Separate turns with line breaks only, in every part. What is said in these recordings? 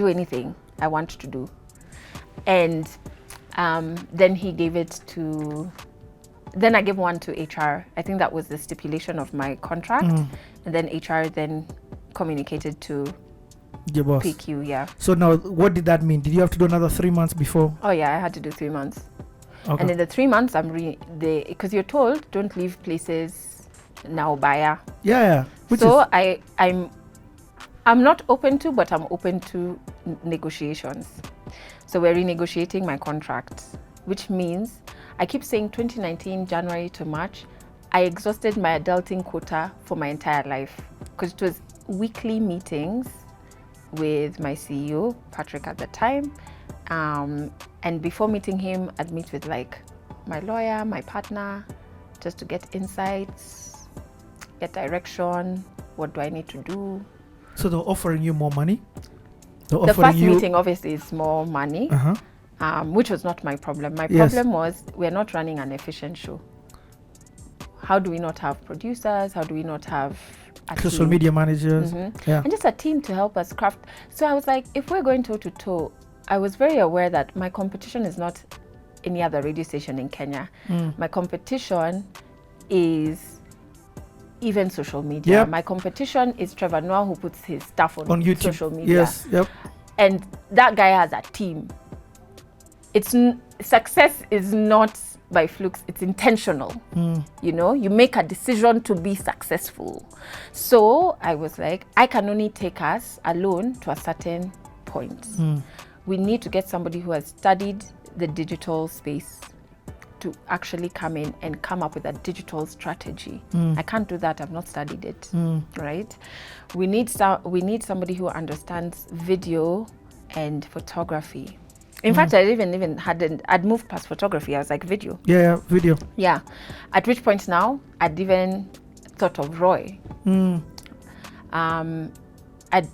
do anything I want to do. And then he gave it to, then I gave one to HR. I think that was the stipulation of my contract. And then HR then communicated to
your boss.
PQ, yeah.
So now, what did that mean? Did you have to do another 3 months before?
Oh yeah, I had to do 3 months.
Okay.
And in the 3 months, because you're told don't leave places now buyer.
Yeah.
So I'm not open to, but I'm open to negotiations. So we're renegotiating my contract, which means I keep saying 2019 January to March, I exhausted my adulting quota for my entire life, because it was weekly meetings with my CEO, Patrick at the time. And before meeting him, I'd meet with like my lawyer, my partner, just to get insights, get direction. What do I need to do?
So they're offering you more money?
The first meeting obviously is more money, which was not my problem. My problem was we're not running an efficient show. How do we not have producers? How do we not have
social media managers?
And just a team to help us craft. So I was like, if we're going toe to toe, I was very aware that my competition is not any other radio station in Kenya. My competition is even social media. My competition is Trevor Noah, who puts his stuff on YouTube, social media. And that guy has a team. Success is not by flukes, it's intentional. You know, you make a decision to be successful. So I was like, I can only take us alone to a certain point. We need to get somebody who has studied the digital space to actually come in and come up with a digital strategy. I can't do that, I've not studied it, right? We need somebody who understands video and photography. In fact, I'd moved past photography. I was like, video.
Video.
Yeah. At which point now, I'd even thought of Roy. I'd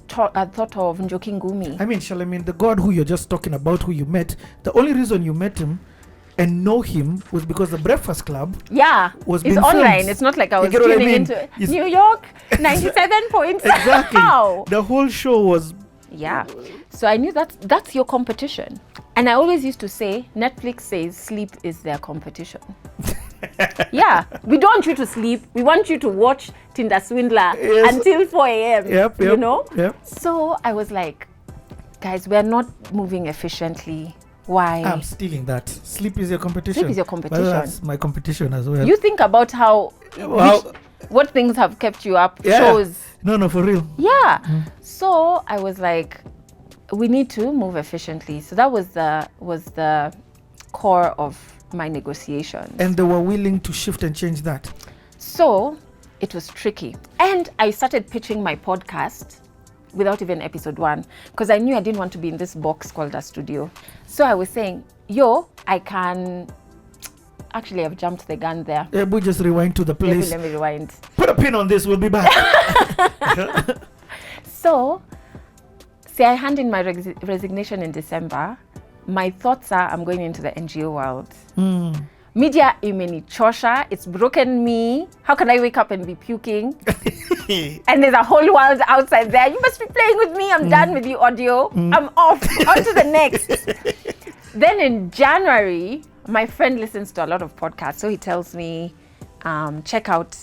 thought of Njoki Ngumi.
I mean, the God who you're just talking about, who you met, the only reason you met him and know him was because the Breakfast Club was
it's online. Filmed. It's not like I was tuning into New York 97 points.
Exactly. The whole show was...
Yeah. So I knew that's your competition. And I always used to say, Netflix says sleep is their competition. We don't want you to sleep. We want you to watch Tinder Swindler until 4 a.m. You know? So I was like, guys, we're not moving efficiently. Why?
I'm stealing that. Sleep is your competition.
Sleep is your competition.
Well, that's my competition as well.
You think about what things have kept you up. Shows.
No, for real.
So I was like, we need to move efficiently. So that was the core of my negotiations.
And they were willing to shift and change that.
So it was tricky. And I started pitching my podcast without even episode 1, because I knew I didn't want to be in this box called a studio. So I was saying, I can... Actually, I've jumped the gun there.
We just rewind to the place.
Let me rewind.
Put a pin on this, we'll be back.
So, I hand in my resignation in December. My thoughts are, I'm going into the NGO world. Media imenichosha, it's broken me. How can I wake up and be puking? And there's a whole world outside there. You must be playing with me. I'm done with you, audio. I'm off. On to the next. Then in January, my friend listens to a lot of podcasts. So he tells me, check out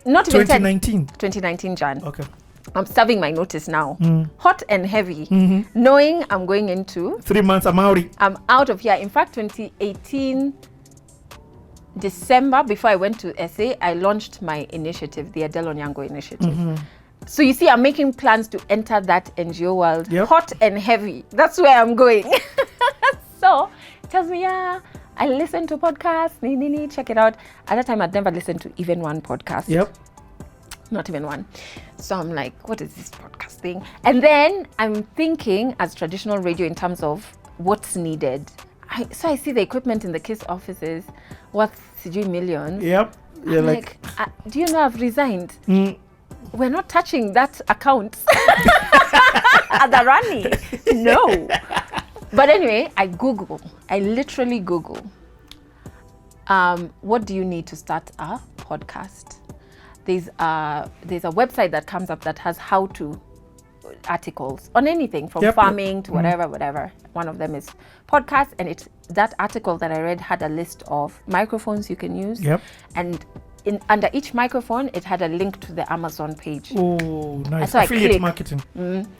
not even 2019 Jan.
Okay.
I'm serving my notice now. Hot and heavy. Knowing I'm going into
3 months, I'm
out of here. In fact, 2018 December, before I went to SA, I launched my initiative, the Adelle Onyango initiative. So you see, I'm making plans to enter that NGO world. Hot and heavy. That's where I'm going. So it tells me, I listen to podcasts, check it out. At that time, I'd never listened to even one podcast. Not even one. So I'm like, what is this podcast thing? And then I'm thinking as traditional radio in terms of what's needed. So I see the equipment in the KISS offices worth millions. I'm like, do you know I've resigned? We're not touching that account at the running. No. But anyway, I literally Google, what do you need to start a podcast? There's a website that comes up that has how to articles on anything from farming to whatever. One of them is podcasts, and that article that I read had a list of microphones you can use. And under each microphone, it had a link to the Amazon page.
Oh, nice.
So
affiliate marketing.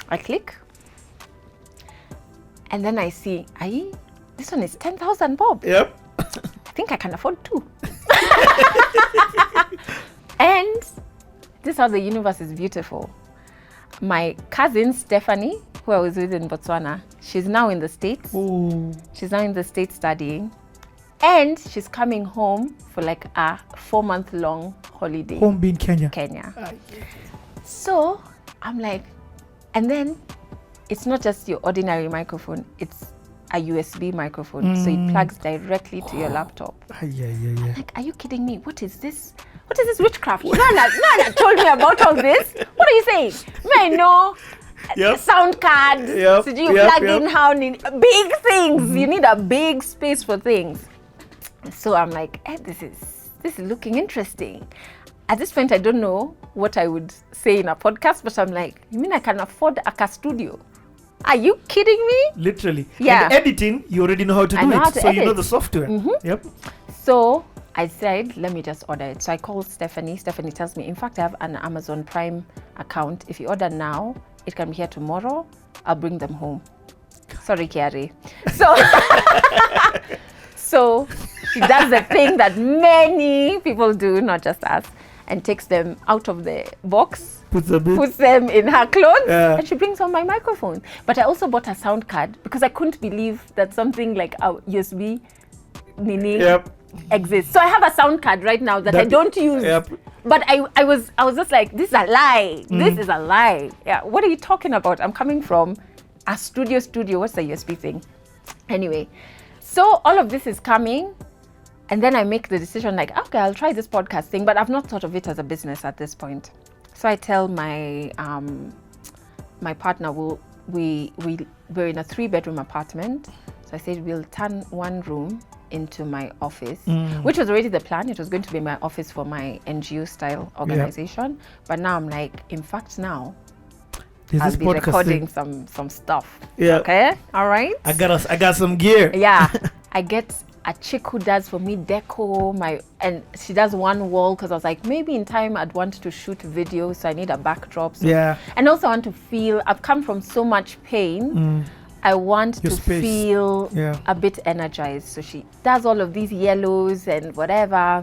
I click, and then I see, this one is 10,000 bob. I think I can afford 2. And this is how the universe is beautiful. My cousin Stephanie, who I was with in Botswana, she's now in the States. She's now in the States studying. And she's coming home for like a 4-month-long holiday.
Home being Kenya.
So I'm like, and then it's not just your ordinary microphone, it's a USB microphone. So it plugs directly to your laptop. I'm like, are you kidding me? What is this? What is this witchcraft? Nana told me about all this. What are you saying? I know. Sound cards. So you plug in how big things. You need a big space for things. So I'm like, this is looking interesting. At this point, I don't know what I would say in a podcast, but I'm like, you mean I can afford a studio? Are you kidding me?
Literally. And editing, you already know how to do it. So you know the software.
So I said, let me just order it. So I called Stephanie. Stephanie tells me, in fact, I have an Amazon Prime account. If you order now, it can be here tomorrow. I'll bring them home. Sorry, Kiari. So she does the thing that many people do, not just us, and takes them out of the box, puts them in her clothes, and she brings home my microphone. But I also bought a sound card because I couldn't believe that something like a USB exists. So I have a sound card right now that I don't use. But I was just like, this is a lie. This is a lie. What are you talking about? I'm coming from a studio. What's the USB thing? Anyway, so all of this is coming. And then I make the decision like, okay, I'll try this podcast thing, but I've not thought of it as a business at this point. So I tell my my partner, we're in a 3-bedroom apartment. So I said, we'll turn one room into my office, which was already the plan. It was going to be my office for my NGO style organization. But now I'm like, in fact, now I'll be recording some stuff. Okay, all right.
I got some gear.
I get a chick who does for me deco, and she does one wall because I was like, maybe in time I'd want to shoot video, so I need a backdrop. And also I want to feel, I've come from so much pain. I want to feel a bit energized. So she does all of these yellows and whatever,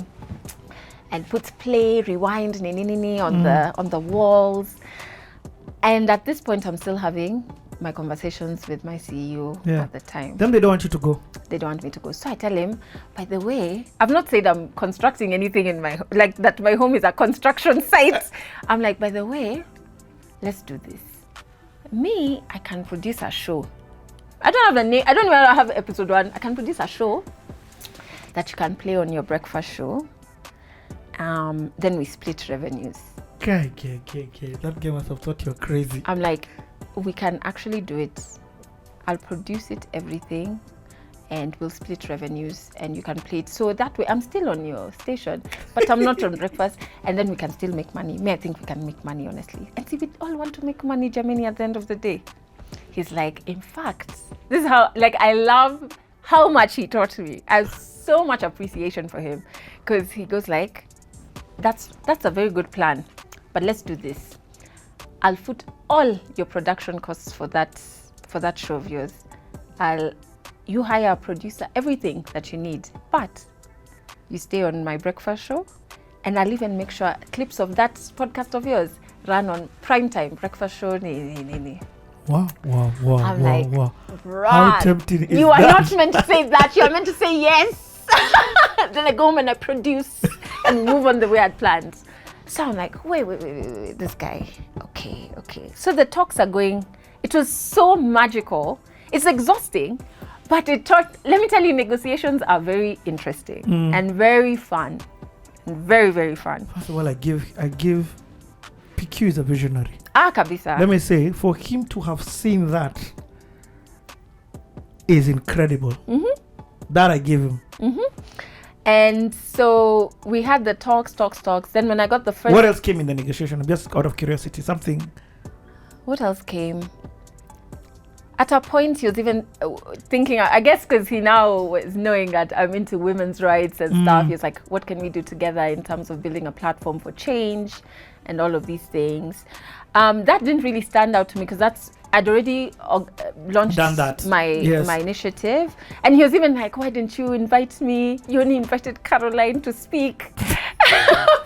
and puts play, rewind, on the walls. And at this point, I'm still having my conversations with my CEO at the time.
Then they don't want you to go.
They don't want me to go. So I tell him, by the way, I've not said I'm constructing anything in my, like that my home is a construction site. I'm like, by the way, let's do this. Me, I can produce a show. I don't have the name. I don't even have episode 1. I can produce a show that you can play on your breakfast show. Then we split revenues.
Okay. That game must have thought you're crazy.
I'm like, we can actually do it. I'll produce it, everything, and we'll split revenues, and you can play it. So that way, I'm still on your station, but I'm not on breakfast, and then we can still make money. I think we can make money, honestly. And see, we all want to make money, Germany, at the end of the day. He's like, in fact, this is how, like, I love how much he taught me. I have so much appreciation for him, because he goes like, that's a very good plan, but let's do this. I'll put all your production costs for that show of yours. You hire a producer, everything that you need, but you stay on my breakfast show, and I'll even make sure clips of that podcast of yours run on primetime breakfast show.
Wow.
I'm like,
how tempting is
you are
that?
not meant to say that. You are meant to say yes. Then I go home and I produce and move on the way I'd planned. So I'm like, wait, this guy. Okay. So the talks are going. It was so magical. It's exhausting, but let me tell you, negotiations are very interesting and very fun. And very, very fun.
First of all, I give PQ is a visionary.
Kabisa.
Let me say, for him to have seen that is incredible. That I give him.
And so we had the talks. Then when I got the first...
What else came in the negotiation? Just out of curiosity, something...
What else came? At a point, he was even thinking, I guess because he now was knowing that I'm into women's rights and stuff. He was like, what can we do together in terms of building a platform for change and all of these things? That didn't really stand out to me because I'd already launched my initiative. And he was even like, why didn't you invite me? You only invited Caroline to speak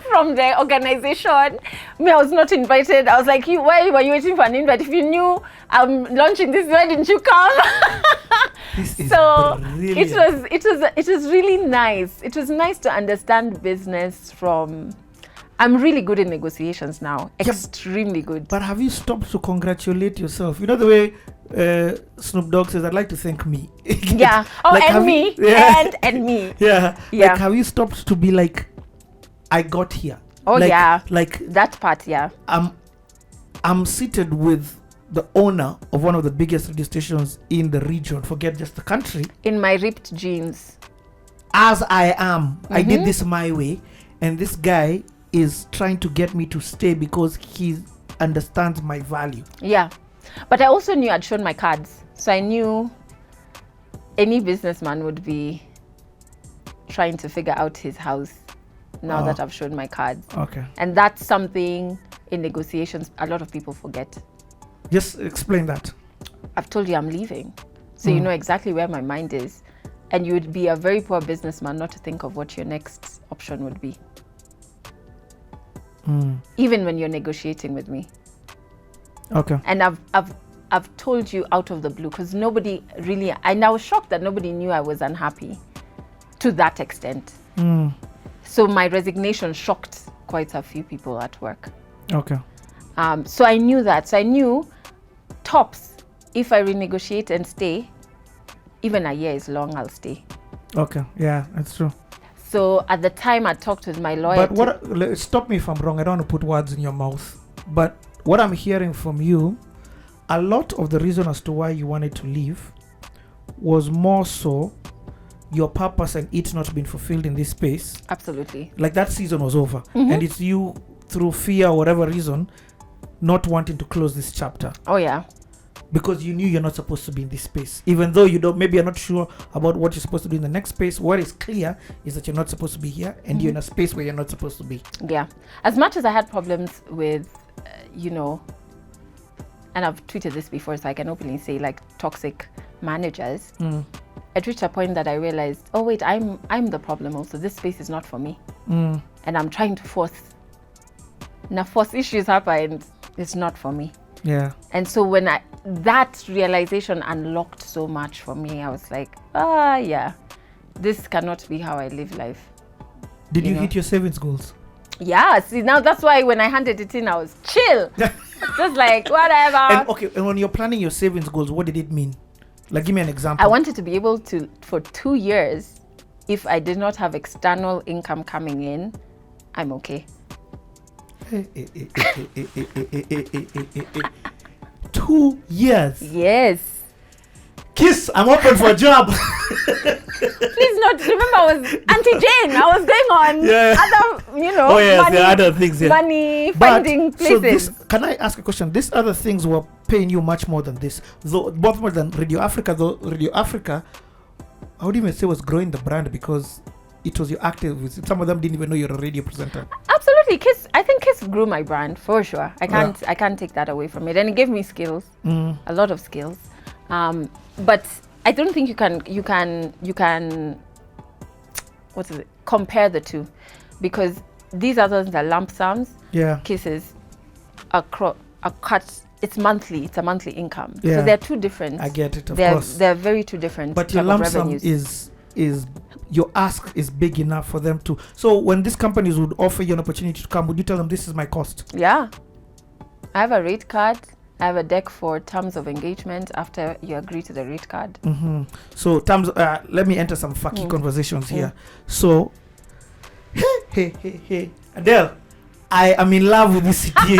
from the organization. Me, I was not invited. I was like, why were you waiting for an invite? If you knew I'm launching this, why didn't you come?
This is
brilliant. It was really nice. It was nice to understand business from... I'm really good in negotiations now. Extremely good.
But have you stopped to congratulate yourself? You know the way Snoop Dogg says, I'd like to thank me.
Yeah. Oh, like, and me. And me.
Yeah. Like, have you stopped to be like, I got here?
Oh,
like,
yeah.
Like
that part, yeah.
I'm seated with the owner of one of the biggest radio stations in the region. Forget just the country. In my ripped jeans. As I am. I did this my way. And this guy is trying to get me to stay because he understands my value. Yeah. But I also knew I'd shown my cards. So I knew any businessman would be trying to figure out his house now that I've shown my cards. Okay. And that's something in negotiations a lot of people forget. Just explain that. I've told you I'm leaving. So you know exactly where my mind is. And you would be a very poor businessman not to think of what your next option would be. Even when you're negotiating with me. Okay. And I've told you out of the blue because nobody really, and I was shocked that nobody knew I was unhappy to that extent. So my resignation shocked quite a few people at work. Okay. So I knew that. So I knew tops, if I renegotiate and stay, even a year is long, I'll stay. Okay. Yeah, that's true. So at the time I talked with my lawyer. But stop me if I'm wrong. I don't want to put words in your mouth. But what I'm hearing from you, a lot of the reason as to why you wanted to leave was more so your purpose and it not being fulfilled in this space. Absolutely. Like that season was over. And it's you through fear or whatever reason not wanting to close this chapter. Oh yeah. Because you knew you're not supposed to be in this space. Even though you don't, maybe you're not sure about what you're supposed to do in the next space. What is clear is that you're not supposed to be here and you're in a space where you're not supposed to be. Yeah. As much as I had problems with, and I've tweeted this before so I can openly say like toxic managers. It reached a point that I realized, oh wait, I'm the problem also. This space is not for me. And I'm trying to force issues happen and it's not for me. Yeah. And so when that realization unlocked so much for me, I was like, yeah, this cannot be how I live life. Did you hit your savings goals? Yeah. See, now that's why when I handed it in, I was chill. Just like, whatever. And when you're planning your savings goals, what did it mean? Like, give me an example. I wanted to be able to, for 2 years, if I did not have external income coming in, I'm okay. 2 years. Yes. Kiss, I'm open for a job. Please not. Remember, I was Auntie Jane. I was going on other, money, there are other things, money finding places. So can I ask a question? These other things were paying you much more than this, though, both more than Radio Africa. Though Radio Africa, I would even say, was growing the brand because it was your active. Some of them didn't even know you're a radio presenter. Absolutely, I think Kiss grew my brand for sure. I can't take that away from it, and it gave me skills, a lot of skills. But I don't think you can compare the two, because these others are lump sums. Yeah. Kisses are cut. It's monthly. It's a monthly income. Yeah. So they're two different. I get it. Of course. They're very two different. But your lump sum is your ask is big enough for them to. So when these companies would offer you an opportunity to come, would you tell them this is my cost? Yeah. I have a rate card. I have a deck for terms of engagement after you agree to the rate card. So terms. Let me enter some fucky conversations here. So, hey, Adelle, I am in love with this city.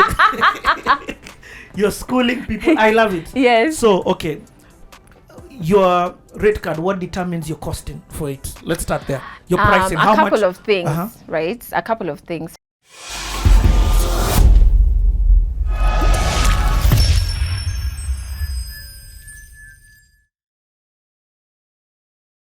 You're schooling people. I love it. Yes. So, okay. Your rate card, what determines your costing for it? Let's start there. Your pricing. How much? A couple of things, right? A couple of things.